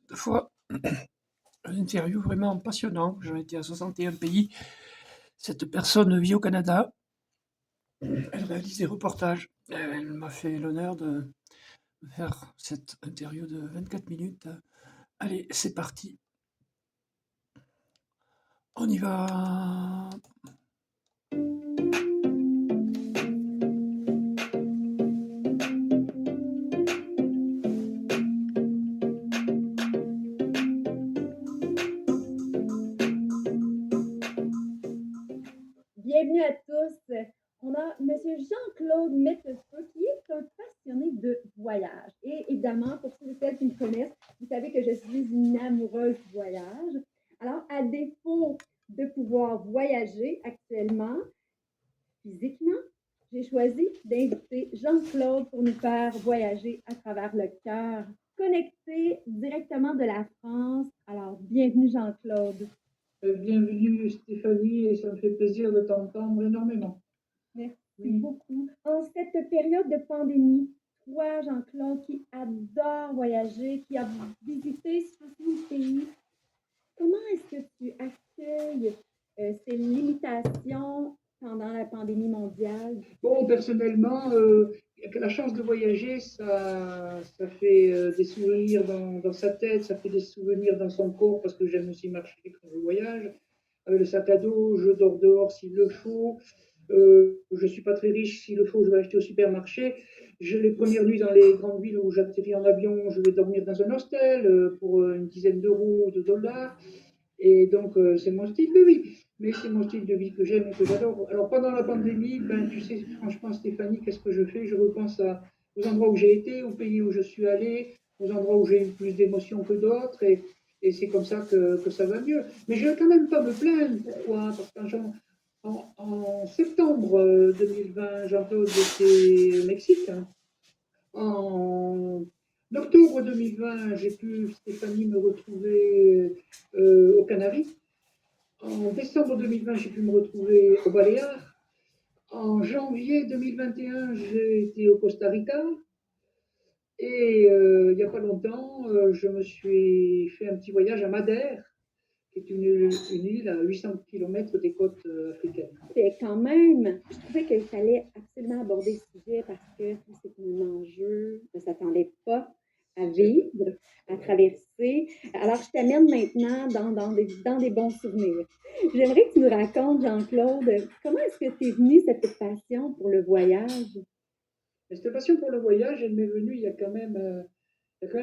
2 fois un interview vraiment passionnant. J'en étais à 61 pays. Cette personne vit au Canada. Elle réalise des reportages. Elle m'a fait l'honneur de faire cette interview de 24 minutes. Allez, c'est parti. On y va. Bienvenue à tous. On a Monsieur Jean-Claude Mettefeux qui est un passionné de voyage. Et évidemment, pour ceux et celles qui me connaissent, vous savez que je suis une amoureuse du voyage. Alors, à défaut de pouvoir voyager actuellement, physiquement, j'ai choisi d'inviter Jean-Claude pour nous faire voyager à travers le cœur, connecté directement de la France. Alors, bienvenue Jean-Claude. Bienvenue Stéphanie, et ça me fait plaisir de t'entendre énormément. Merci beaucoup. En cette période de pandémie, toi, Jean-Claude, qui adore voyager, qui a visité 60 pays, comment est-ce que tu accueilles ces limitations pendant la pandémie mondiale? Bon, personnellement, la chance de voyager, ça fait des souvenirs dans sa tête, ça fait des souvenirs dans son corps, parce que j'aime aussi marcher quand je voyage. Avec le sac à dos, je dors dehors s'il le faut. Je ne suis pas très riche, s'il le faut, je vais acheter au supermarché. Les premières nuits dans les grandes villes où j'atterris en avion, je vais dormir dans un hostel pour une dizaine d'euros ou de dollars. Et donc, c'est mon style de vie. Mais c'est mon style de vie que j'aime et que j'adore. Alors, pendant la pandémie, ben, tu sais, franchement, Stéphanie, qu'est-ce que je fais? Je repense aux endroits où j'ai été, aux pays où je suis allé, aux endroits où j'ai eu plus d'émotions que d'autres. Et c'est comme ça que ça va mieux. Mais je ne vais quand même pas me plaindre. Pourquoi? Parce qu'en septembre 2020, Jean-Claude était au Mexique. Hein. En octobre 2020, j'ai pu, Stéphanie, me retrouver aux Canaries. En décembre 2020, j'ai pu me retrouver aux Baléares. En janvier 2021, j'ai été au Costa Rica. Et il n'y a pas longtemps, je me suis fait un petit voyage à Madère, qui est une île à 800 km des côtes africaines. C'est quand même, je trouvais qu'il fallait absolument aborder ce sujet parce que c'est un enjeu, on ne s'attendait pas à vivre, à traverser. Alors, je t'amène maintenant dans des bons souvenirs. J'aimerais que tu nous racontes, Jean-Claude, comment est-ce que t'es venu cette passion pour le voyage? Mais cette passion pour le voyage, elle m'est venue il y a quand même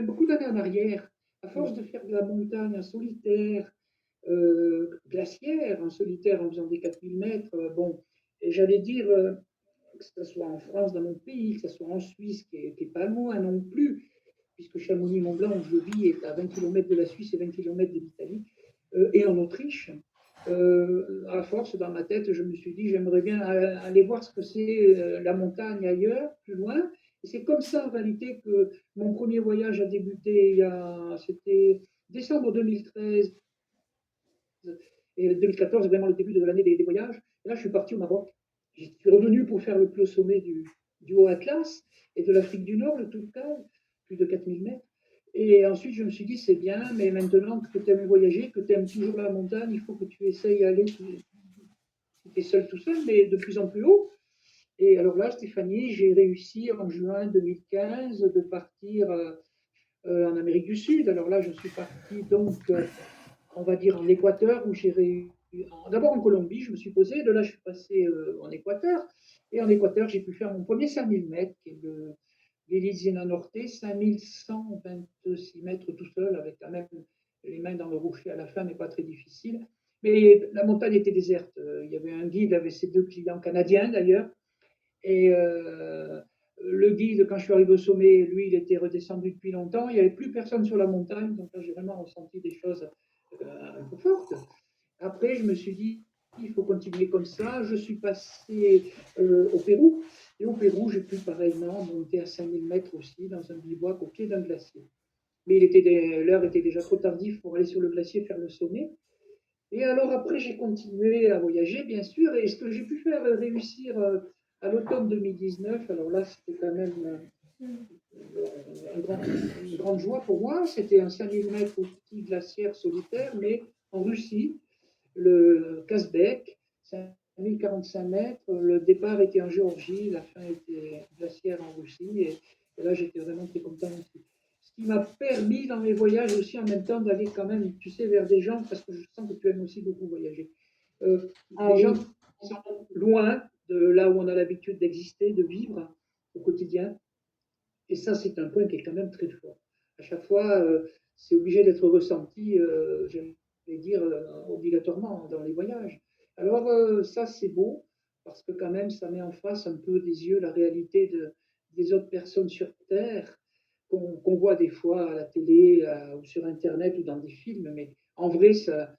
beaucoup d'années en arrière. À force de faire de la montagne en solitaire, glaciaire, en solitaire en faisant des 4000 mètres, bon, et j'allais dire, que ce soit en France, dans mon pays, que ce soit en Suisse, qui est pas loin non plus, puisque Chamonix-Mont-Blanc, où je vis, est à 20 km de la Suisse et 20 km de l'Italie, et en Autriche. À force, dans ma tête, je me suis dit, j'aimerais bien aller voir ce que c'est la montagne ailleurs, plus loin. Et c'est comme ça, en réalité, que mon premier voyage a débuté. C'était décembre 2013 et 2014, vraiment le début de l'année des voyages. Et là, je suis parti au Maroc. Je suis revenu pour faire le plus au sommet du Haut Atlas et de l'Afrique du Nord, le Toubkal, plus de 4000 mètres. Et ensuite, je me suis dit, c'est bien, mais maintenant que tu aimes voyager, que tu aimes toujours la montagne, il faut que tu essayes d'aller, si tu es seul tout seul, mais de plus en plus haut. Et alors là, Stéphanie, j'ai réussi en juin 2015 de partir en Amérique du Sud. Alors là, je suis parti donc, on va dire, en Équateur, où j'ai réussi. D'abord en Colombie, je me suis posé. De là, je suis passé en Équateur. Et en Équateur, j'ai pu faire mon premier 5000 mètres, qui est l'Elizena Norte, 5126 mètres tout seul, avec quand même les mains dans le rocher à la fin, mais pas très difficile. Mais la montagne était déserte. Il y avait un guide avec ses deux clients canadiens d'ailleurs. Et le guide, quand je suis arrivé au sommet, lui, il était redescendu depuis longtemps. Il n'y avait plus personne sur la montagne. Donc là, j'ai vraiment ressenti des choses un peu fortes. Après, je me suis dit, il faut continuer comme ça. Je suis passé au Pérou. Et au Pérou, j'ai pu pareillement monter à 5000 mètres aussi, dans un bivouac au pied d'un glacier. Mais l'heure était déjà trop tardive pour aller sur le glacier faire le sommet. Et alors après, j'ai continué à voyager, bien sûr, et ce que j'ai pu faire réussir à l'automne 2019, alors là, c'était quand même une grande joie pour moi. C'était un 5000 mètres au petit glaciaire solitaire, mais en Russie, le Kazbek, 5045 mètres. Le départ était en Géorgie, la fin était glaciaire en Russie. Et là, j'étais vraiment très content aussi. Ce qui m'a permis dans mes voyages aussi en même temps d'aller quand même, tu sais, vers des gens, parce que je sens que tu aimes aussi beaucoup voyager. Ah Des gens oui. qui sont loin de là où on a l'habitude d'exister, de vivre au quotidien. Et ça, c'est un point qui est quand même très fort. À chaque fois, c'est obligé d'être ressenti, je vais dire, obligatoirement dans les voyages. Alors, ça, c'est beau, parce que quand même, ça met en face un peu des yeux la réalité des autres personnes sur Terre, qu'on voit des fois à la télé, ou sur Internet, ou dans des films. Mais en vrai, ça,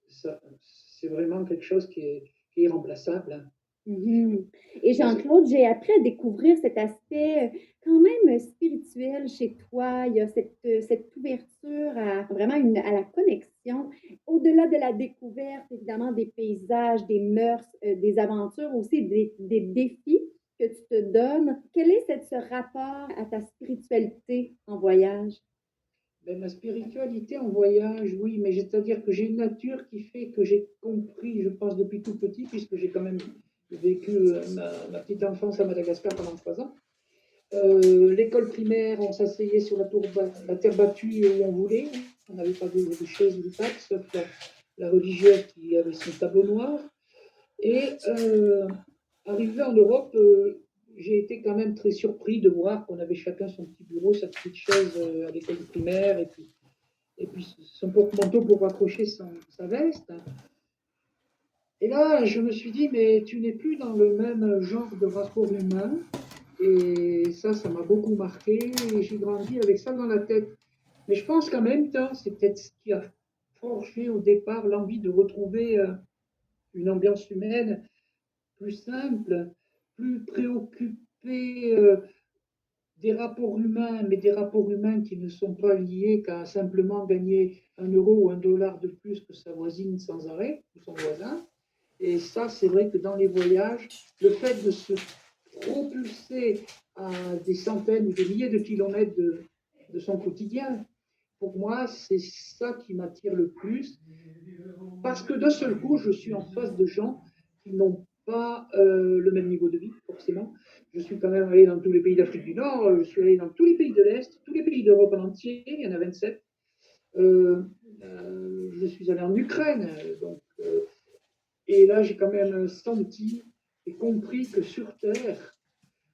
c'est vraiment quelque chose qui est irremplaçable, hein. Mhm. Et Moi, c'est- Jean-Claude, j'ai appris à découvrir cet aspect quand même spirituel chez toi. Il y a cette ouverture à vraiment à la connexion, au-delà de la découverte, évidemment, des paysages, des mœurs, des aventures, aussi des défis que tu te donnes. Quel est ce rapport à ta spiritualité en voyage? Ben, ma spiritualité en voyage, oui, mais c'est-à-dire que j'ai une nature qui fait que j'ai compris, je pense, depuis tout petit, puisque j'ai quand même vécu ma petite enfance à Madagascar pendant 3 ans. L'école primaire, on s'asseyait sur la terre battue où on voulait. On n'avait pas de chaise ou de table, sauf la religieuse qui avait son tableau noir. Et arrivé en Europe, j'ai été quand même très surpris de voir qu'on avait chacun son petit bureau, sa petite chaise à l'école primaire, et puis son porte-manteau pour raccrocher sa veste. Et là, je me suis dit, mais tu n'es plus dans le même genre de rapport humain. Et ça m'a beaucoup marqué. Et j'ai grandi avec ça dans la tête. Mais je pense qu'en même temps, c'est peut-être ce qui a forgé au départ l'envie de retrouver une ambiance humaine plus simple, plus préoccupée des rapports humains, mais des rapports humains qui ne sont pas liés qu'à simplement gagner 1 euro ou 1 dollar de plus que sa voisine sans arrêt, ou son voisin. Et ça, c'est vrai que dans les voyages, le fait de se propulser à des centaines ou des milliers de kilomètres de son quotidien, pour moi, c'est ça qui m'attire le plus. Parce que d'un seul coup, je suis en face de gens qui n'ont pas le même niveau de vie, forcément. Je suis quand même allé dans tous les pays d'Afrique du Nord, je suis allé dans tous les pays de l'Est, tous les pays d'Europe en entier, il y en a 27. Je suis allé en Ukraine, donc, et là j'ai quand même senti et compris que sur Terre,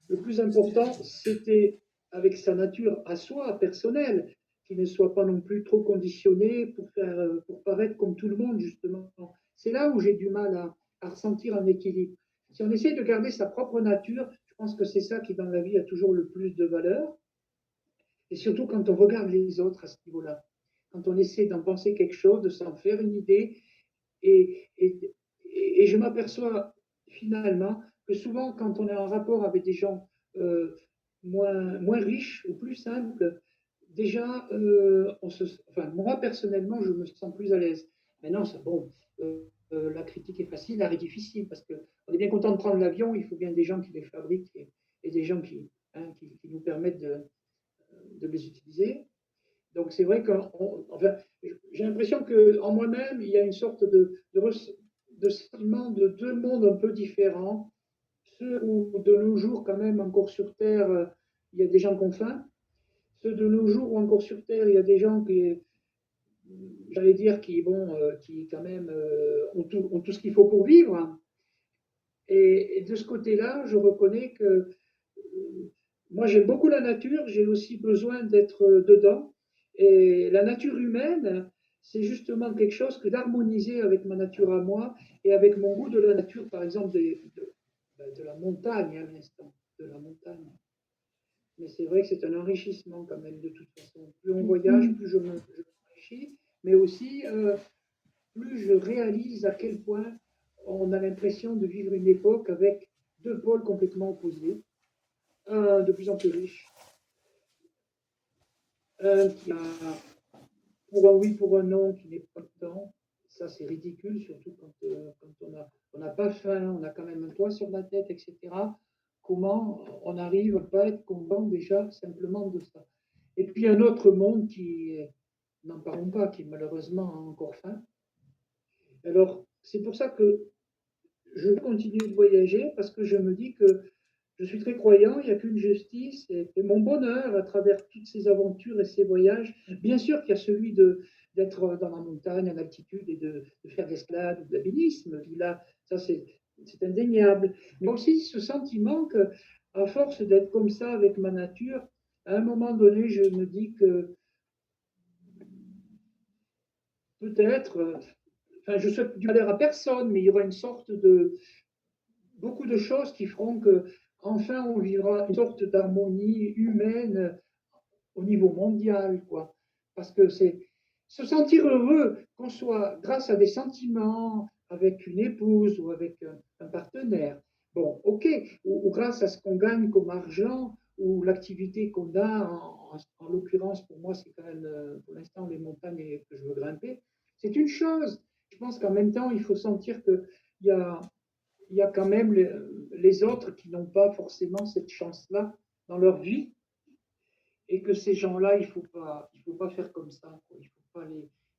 le plus important, c'était avec sa nature à soi, personnelle, qui ne soit pas non plus trop conditionné pour paraître comme tout le monde, justement. C'est là où j'ai du mal à ressentir un équilibre. Si on essaie de garder sa propre nature, je pense que c'est ça qui, dans la vie, a toujours le plus de valeur. Et surtout quand on regarde les autres à ce niveau-là. Quand on essaie d'en penser quelque chose, de s'en faire une idée. Et, et, et je m'aperçois finalement que souvent, quand on est en rapport avec des gens moins riches ou plus simples, déjà, enfin, moi personnellement, je me sens plus à l'aise. Maintenant, ça, bon, la critique est facile, l'art est difficile, parce qu'on est bien content de prendre l'avion, il faut bien des gens qui les fabriquent et des gens qui nous permettent de les utiliser. Donc c'est vrai que enfin, j'ai l'impression qu'en moi-même, il y a une sorte de sentiment de deux mondes un peu différents. Ceux où de nos jours, quand même, encore sur Terre, il y a des gens qui ont faim. Ceux de nos jours où encore sur Terre, il y a des gens qui, j'allais dire, qui quand même ont tout ce qu'il faut pour vivre. Et de ce côté-là, je reconnais que moi, j'aime beaucoup la nature, j'ai aussi besoin d'être dedans. Et la nature humaine, c'est justement quelque chose que d'harmoniser avec ma nature à moi et avec mon goût de la nature, par exemple, de la montagne à l'instant, de la montagne. Mais c'est vrai que c'est un enrichissement quand même, de toute façon. Plus on voyage, Mhm. plus je m'enrichis, mais aussi plus je réalise à quel point on a l'impression de vivre une époque avec deux pôles complètement opposés, un de plus en plus riche, un qui a pour un oui, pour un non, qui n'est pas dedans. Ça, c'est ridicule, surtout quand on n'a pas faim, on a quand même un toit sur la tête, etc. comment on arrive à ne pas être content déjà simplement de ça. Et puis un autre monde qui, n'en parlons pas, qui malheureusement a encore faim. Alors, c'est pour ça que je veux continuer de voyager parce que je me dis que je suis très croyant, il n'y a qu'une justice et mon bonheur à travers toutes ces aventures et ces voyages. Bien sûr qu'il y a celui d'être dans la montagne, en altitude et de faire de l'escalade ou de l'alpinisme. Là, ça c'est indéniable. Mais aussi ce sentiment que, à force d'être comme ça avec ma nature, à un moment donné, je me dis que peut-être, enfin, je souhaite du malheur à personne, mais il y aura une sorte de beaucoup de choses qui feront que enfin on vivra une sorte d'harmonie humaine au niveau mondial, quoi. Parce que c'est se sentir heureux, qu'on soit grâce à des sentiments, avec une épouse ou avec un partenaire. Bon, ok, ou grâce à ce qu'on gagne comme argent ou l'activité qu'on a, en l'occurrence pour moi c'est quand même pour l'instant les montagnes que je veux grimper, c'est une chose. Je pense qu'en même temps il faut sentir qu'il y a il y a quand même les autres qui n'ont pas forcément cette chance-là dans leur vie et que ces gens-là, il faut pas faire comme ça. Quoi. Il ne faut pas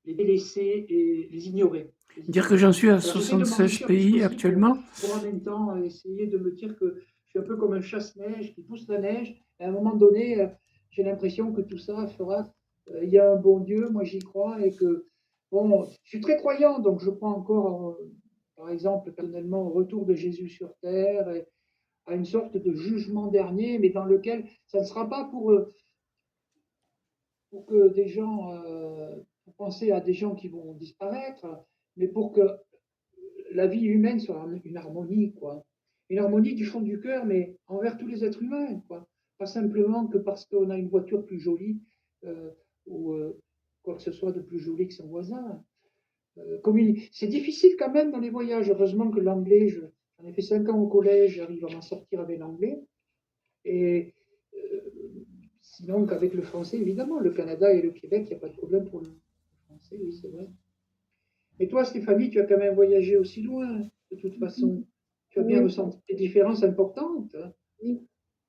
les délaisser et les ignorer. Dire que j'en suis à Alors j'essaie de 76 m'enrichir le plus pays possible actuellement. pour en même temps essayer de me dire que je suis un peu comme un chasse-neige qui pousse la neige. Et à un moment donné, j'ai l'impression que tout ça fera. Il y a un bon Dieu, moi j'y crois, et que, bon, je suis très croyant, donc je crois encore, par exemple, personnellement, au retour de Jésus sur terre, et à une sorte de jugement dernier, mais dans lequel ça ne sera pas pour que des gens, pour penser à des gens qui vont disparaître, mais pour que la vie humaine soit une harmonie, quoi. Une harmonie du fond du cœur, mais envers tous les êtres humains, quoi. Pas simplement que parce qu'on a une voiture plus jolie euh, ou quoi que ce soit de plus joli que son voisin. C'est difficile quand même dans les voyages. Heureusement que l'anglais, j'en ai fait 5 ans au collège, j'arrive à m'en sortir avec l'anglais. Et euh, sinon, qu'avec le français, évidemment, le Canada et le Québec, il n'y a pas de problème pour le français, oui, c'est vrai. Et toi, Stéphanie, tu as quand même voyagé aussi loin, de toute façon. Tu as bien Oui, ressenti des différences importantes. Hein. oui,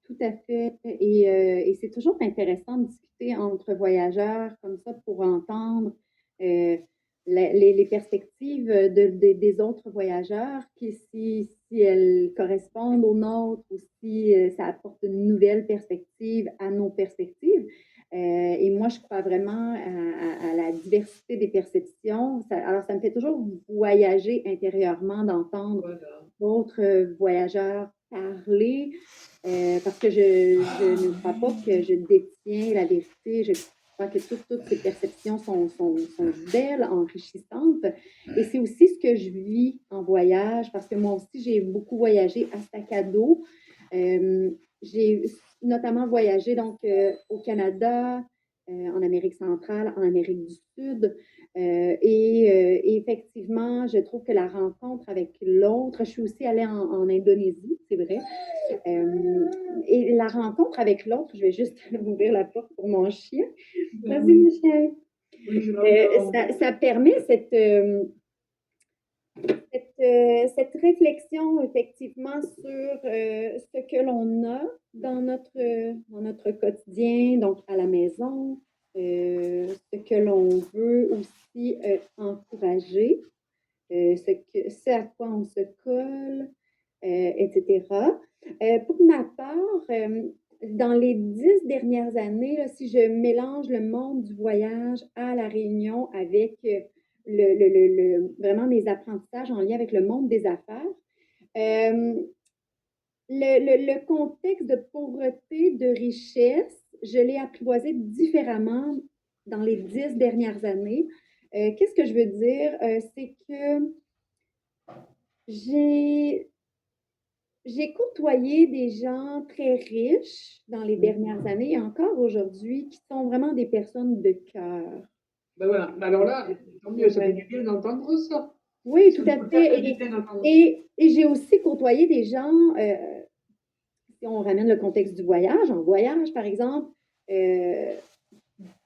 tout à fait. Et c'est toujours intéressant de discuter entre voyageurs comme ça pour entendre euh, les perspectives des autres voyageurs, qui, si elles correspondent aux nôtres ou si ça apporte une nouvelle perspective à nos perspectives. Et moi, je crois vraiment à la diversité des perceptions. Alors, ça me fait toujours voyager intérieurement d'entendre Voilà. d'autres voyageurs parler, parce que je ne crois pas que je détiens la vérité. Je crois que toutes ces perceptions sont belles, enrichissantes. Et c'est aussi ce que je vis en voyage, parce que moi aussi, j'ai beaucoup voyagé à sac à dos. J'ai notamment voyagé donc au Canada, en Amérique centrale, en Amérique du Sud. Et effectivement, je trouve que la rencontre avec l'autre, je suis aussi allée en Indonésie, c'est vrai. Euh, et la rencontre avec l'autre, je vais juste ouvrir la porte pour mon chien. Ben Vas-y, oui, mon chien. oui, je l'entends. Ça permet cette réflexion effectivement sur ce que l'on a dans notre quotidien, donc à la maison, ce que l'on veut aussi encourager, ce à quoi on se colle, etc. Pour ma part, dans les 10 dernières années, là, si je mélange le monde du voyage à La Réunion avec vraiment mes apprentissages en lien avec le monde des affaires, euh, le contexte de pauvreté, de richesse, je l'ai apprivoisé différemment dans les 10 dernières années. Qu'est-ce que je veux dire? C'est que j'ai j'ai côtoyé des gens très riches dans les dernières années et encore aujourd'hui qui sont vraiment des personnes de cœur. Ben voilà. Alors là, tant mieux, ça fait Ouais. du bien d'entendre ça. Oui, Ça tout me à fait fait. du bien d'entendre ça. Et j'ai aussi côtoyé des gens, si on ramène le contexte du voyage, en voyage par exemple, euh,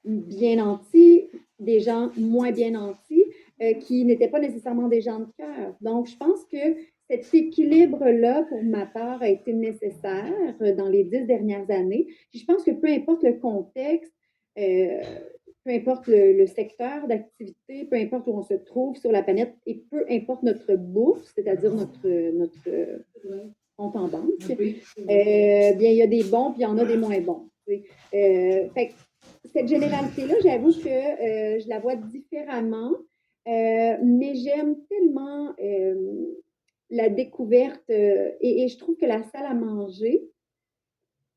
bien nantis, des gens moins bien nantis, qui n'étaient pas nécessairement des gens de cœur. Donc, je pense que cet équilibre-là, pour ma part, a été nécessaire dans les 10 dernières années. Puis je pense que peu importe le contexte, euh, peu importe le secteur d'activité, peu importe où on se trouve sur la planète et peu importe notre bourse, c'est-à-dire notre compte en banque, Oui, c'est vrai. bien, il y a des bons puis il y en a des moins bons. Fait que cette généralité-là, j'avoue que je la vois différemment, mais j'aime tellement la découverte et je trouve que la salle à manger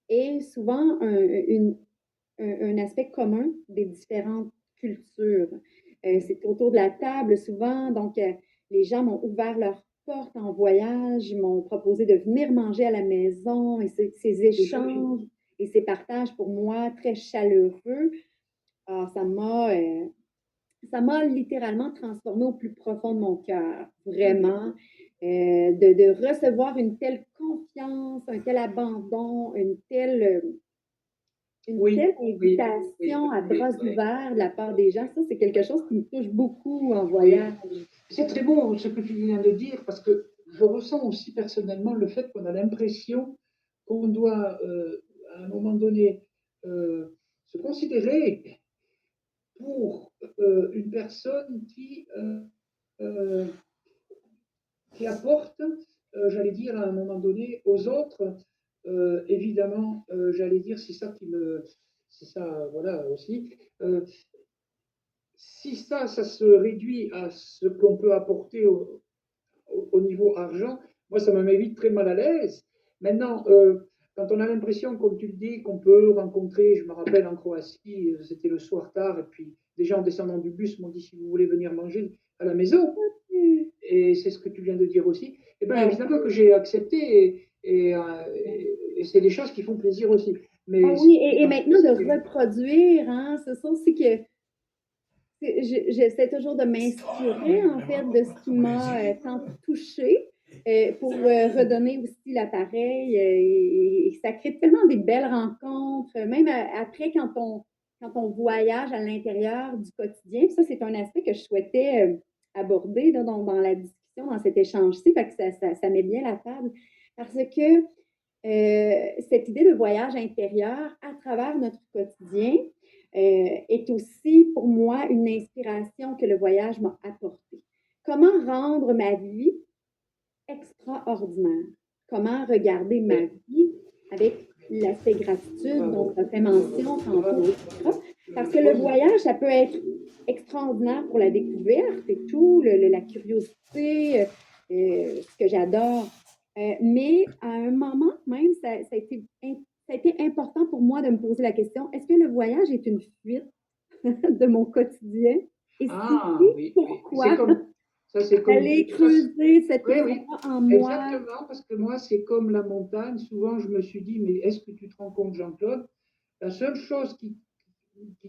est souvent un aspect commun des différentes cultures. C'est autour de la table souvent, donc les gens m'ont ouvert leurs portes en voyage, m'ont proposé de venir manger à la maison et ces échanges et ces partages pour moi très chaleureux, ah, ça m'a littéralement transformé au plus profond de mon cœur, vraiment. De recevoir une telle confiance, un tel abandon, une Oui, telle oui, oui, invitation à oui, bras oui. ouverts de la part des gens, ça, c'est quelque chose qui me touche beaucoup en Oui. voyage. C'est très beau ce que tu viens de dire parce que je ressens aussi personnellement le fait qu'on a l'impression qu'on doit, à un moment donné, se considérer pour une personne euh, qui apporte, j'allais dire, à un moment donné, aux autres. Évidemment, j'allais dire, c'est ça, voilà aussi. Euh, Si ça se réduit à ce qu'on peut apporter au niveau argent, moi, ça me met vite très mal à l'aise. Maintenant, quand on a l'impression, comme tu le dis, qu'on peut rencontrer, je me rappelle en Croatie, c'était le soir tard, et puis des gens en descendant du bus m'ont dit si vous voulez venir manger à la maison, et c'est ce que tu viens de dire aussi, et bien Ah oui. évidemment que j'ai accepté, et c'est des choses qui font plaisir aussi. Ah Mais oui, et maintenant de reproduire, hein, c'est ça aussi que j'essaie toujours de m'inspirer, en fait, de ce qui m'a tant touché pour redonner aussi l'appareil. Et ça crée tellement des belles rencontres, même après quand on voyage à l'intérieur du quotidien. Ça, c'est un aspect que je souhaitais aborder là, dans la discussion, dans cet échange-ci, fait que ça met bien la table. Parce que cette idée de voyage intérieur à travers notre quotidien est aussi pour moi une inspiration que le voyage m'a apportée. Comment rendre ma vie extraordinaire? Comment regarder ma vie avec l'aspect gratitude dont bravo, tu as fait mention tantôt, bravo. etc. Parce que le voyage, ça peut être extraordinaire pour la découverte et tout, la curiosité, ce que j'adore. Mais à un moment même, ça a été important pour moi de me poser la question, est-ce que le voyage est une fuite de mon quotidien? Et si Ah oui, oui, oui. C'est pourquoi? comme ça, c'est comme Aller ça. creuser cette Oui, oui, question en moi. exactement, parce que moi, c'est comme la montagne. Souvent, je me suis dit, mais est-ce que tu te rends compte, Jean-Claude? La seule chose qui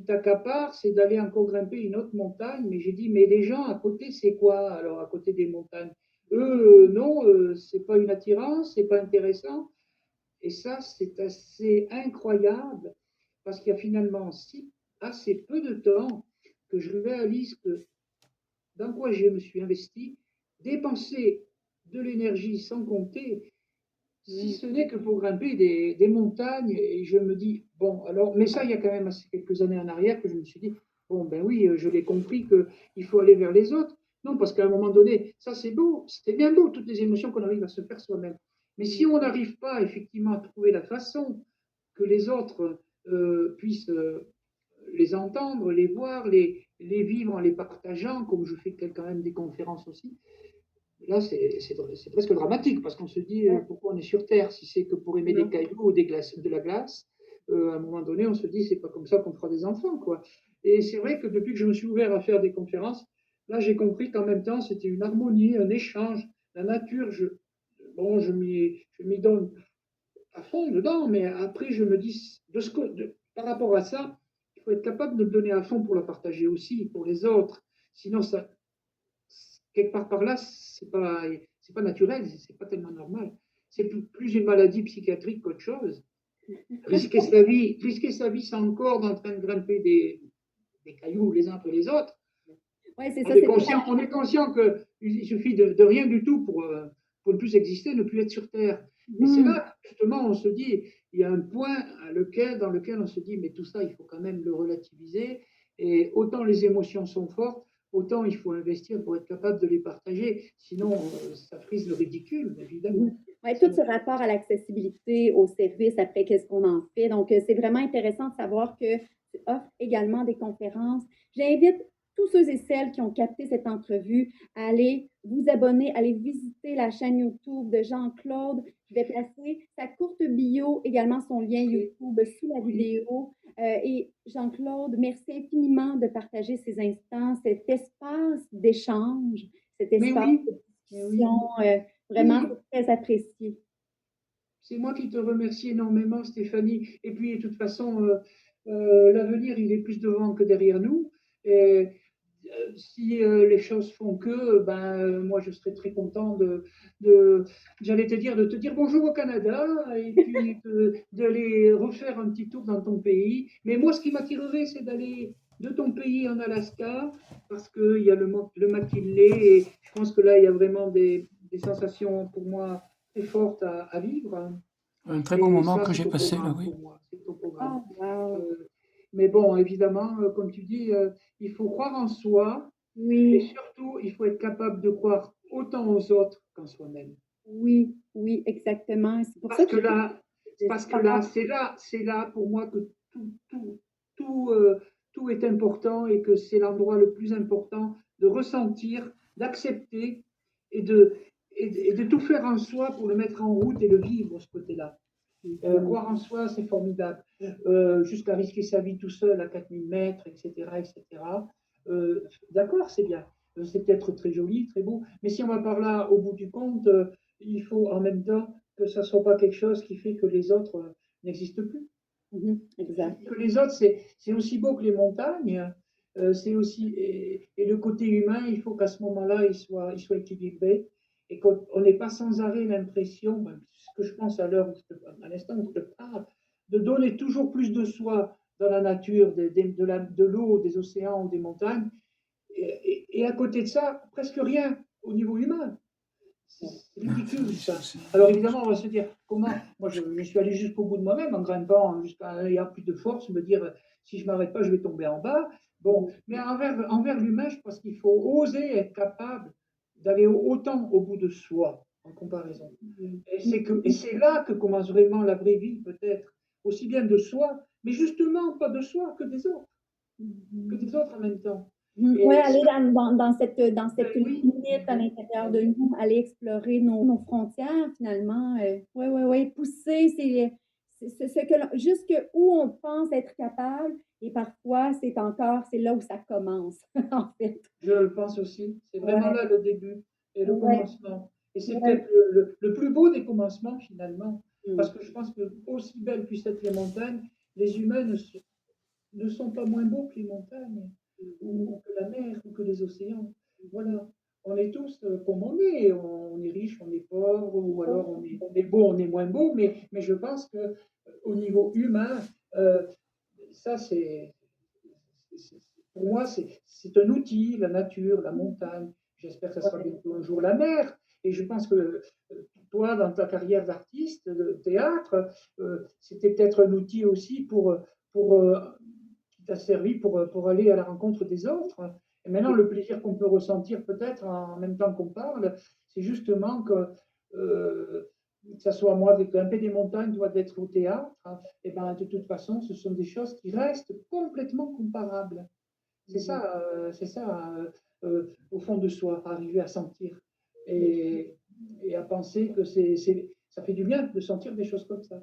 t'accapare, c'est d'aller encore grimper une autre montagne. Mais j'ai dit, mais les gens à côté, c'est quoi alors à côté des montagnes? Eux, non, c'est pas une attirance, c'est pas intéressant. Et ça, c'est assez incroyable parce qu'il y a finalement assez peu de temps que je réalise que dans quoi je me suis investi, dépenser de l'énergie sans compter, si ce n'est que pour grimper des montagnes. Et je me dis, bon, alors, mais ça, il y a quand même quelques années en arrière que je me suis dit, bon, ben oui, je l'ai compris qu'il faut aller vers les autres. Non, parce qu'à un moment donné, ça c'est beau, c'était bien beau, toutes les émotions qu'on arrive à se faire soi-même. Mais si on n'arrive pas effectivement à trouver la façon que les autres puissent les entendre, les voir, les vivre en les partageant, comme je fais quand même des conférences aussi, là, c'est presque dramatique parce qu'on se dit pourquoi on est sur Terre si c'est que pour aimer des Non. cailloux ou de la glace. À un moment donné, on se dit c'est pas comme ça qu'on fera des enfants, quoi. Et c'est vrai que depuis que je me suis ouvert à faire des conférences, là, j'ai compris qu'en même temps, c'était une harmonie, un échange. La nature, bon, je m'y donne à fond dedans, mais après, je me dis, par rapport à ça, il faut être capable de le donner à fond pour la partager aussi, pour les autres. Sinon, quelque part par là, c'est pas naturel, c'est pas tellement normal. C'est plus une maladie psychiatrique qu'autre chose. Risquer sa vie sans corde en train de grimper des cailloux les uns après les autres. Oui, c'est ça, c'est On est conscient qu'il suffit de rien du tout pour ne plus exister, ne plus être sur Terre. Et c'est là, justement, on se dit, il y a un point dans lequel on se dit, mais tout ça, il faut quand même le relativiser. Et autant les émotions sont fortes, autant il faut investir pour être capable de les partager. Sinon, ça frise le ridicule, évidemment. Ouais, tout ce rapport à l'accessibilité, au service, après, qu'est-ce qu'on en fait. Donc, c'est vraiment intéressant de savoir que tu offres également des conférences. J'invite tous ceux et celles qui ont capté cette entrevue à aller vous abonner, aller visiter la chaîne YouTube de Jean-Claude. Je vais placer sa courte bio, également son lien YouTube sous la vidéo. Et Jean-Claude, merci infiniment de partager ces instants, cet espace d'échange, cet Mais espace oui, de mais oui. discussion. Vraiment, Oui. c'est très apprécié. C'est moi qui te remercie énormément, Stéphanie. Et puis, de toute façon, l'avenir, il est plus devant que derrière nous. Et si les choses font que, moi, je serais très content j'allais te dire, de te dire bonjour au Canada et puis d'aller refaire un petit tour dans ton pays. Mais moi, ce qui m'attirerait, c'est d'aller de ton pays en Alaska, parce qu'il y a le McKinley, et je pense que là, il y a vraiment des sensations pour moi très fortes à vivre. Un très beau Et moment ça, que c'est j'ai au passé là, programme oui. pour moi. C'est au programme. Oh, wow. Mais bon, évidemment, comme tu dis, il faut croire en soi, et Oui, surtout, il faut être capable de croire autant aux autres qu'en soi-même. oui, oui, exactement. C'est pour ça Parce que que je dis là, que parce que là, c'est là pour moi que tout, tout est important et que c'est l'endroit le plus important de ressentir, d'accepter et de tout faire en soi pour le mettre en route et le vivre, ce côté-là. Croire en soi, c'est formidable. Jusqu'à risquer sa vie tout seul à 4000 mètres, etc. etc. D'accord, c'est bien. C'est peut-être très joli, très beau. Mais si on va par là, au bout du compte, il faut en même temps que ça ne soit pas quelque chose qui fait que les autres n'existent plus. exact. Que les autres, c'est aussi beau que les montagnes. C'est aussi, et le côté humain, il faut qu'à ce moment-là, il soit équilibré et qu'on n'ait pas sans arrêt l'impression, ce que je pense à l'instant où je te parle, de donner toujours plus de soi dans la nature, de l'eau, des océans ou des montagnes, et à côté de ça, presque rien au niveau humain. C'est ridicule ça. Alors évidemment, on va se dire, comment. Moi, je suis allé jusqu'au bout de moi-même en grimpant jusqu'à ayant plus de force, me dire, si je ne m'arrête pas, je vais tomber en bas. Bon, mais envers l'humain, je pense qu'il faut oser être capable d'aller autant au bout de soi en comparaison. Et c'est là que commence vraiment la vraie vie, peut-être, aussi bien de soi, mais justement pas de soi, que des autres en même temps. Oui, Et aller dans cette oui, limite à l'intérieur de nous, aller explorer nos frontières finalement. Oui, oui, oui. Pousser, c'est ce que jusqu'où on pense être capable et parfois c'est là où ça commence, en fait. je le pense aussi. C'est vraiment Ouais, là le début et le ouais, commencement. Et c'est ouais. peut-être le plus beau des commencements finalement. Parce Mm. que je pense que aussi belles puissent être les montagnes, les humains ne sont pas moins beaux que les montagnes, ou que la mer, ou que les océans. Voilà. On est tous comme on est. On est riche, on est pauvre, ou alors on est beau, on est moins beau. Mais je pense que au niveau humain, euh, ça pour moi, c'est un outil, la nature, la montagne. J'espère que ça sera bientôt un jour la mer. Et je pense que toi, dans ta carrière d'artiste, de théâtre, c'était peut-être un outil aussi pour qui t'a servi pour aller à la rencontre des autres. Et maintenant, le plaisir qu'on peut ressentir peut-être en même temps qu'on parle, c'est justement que ce soit moi de grimper des montagnes, toi d'être au théâtre, et ben, de toute façon, ce sont des choses qui restent complètement comparables. C'est ça, au fond de soi, arriver à sentir et, et à penser que ça fait du bien de sentir des choses comme ça.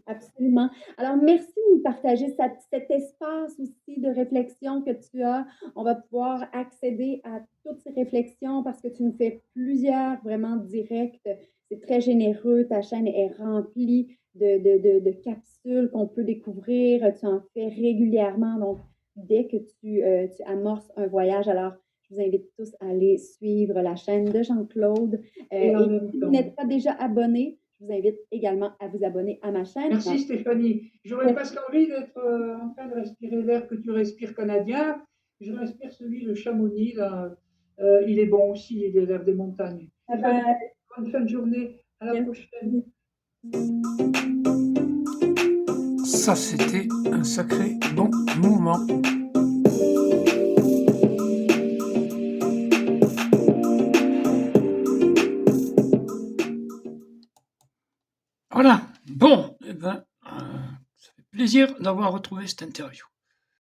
Absolument. Alors, merci de nous partager cet espace aussi de réflexion que tu as. On va pouvoir accéder à toutes ces réflexions parce que tu nous fais plusieurs vraiment directs. C'est très généreux. Ta chaîne est remplie de capsules qu'on peut découvrir. Tu en fais régulièrement. Donc, dès que tu amorces un voyage, alors je vous invite tous à aller suivre la chaîne de Jean-Claude. Et en Et même si vous temps, n'êtes pas déjà abonné, je vous invite également à vous abonner à ma chaîne. merci Stéphanie. J'aurais presque envie d'être en train de respirer l'air que tu respires canadien. Je respire celui de Chamonix, là. Il est bon aussi, il est l'air des montagnes. Ah Stéphanie, ben, Bonne fin de journée. À la prochaine. Ça, c'était un sacré bon moment. Voilà. Bon, eh ben, ça fait plaisir d'avoir retrouvé cette interview.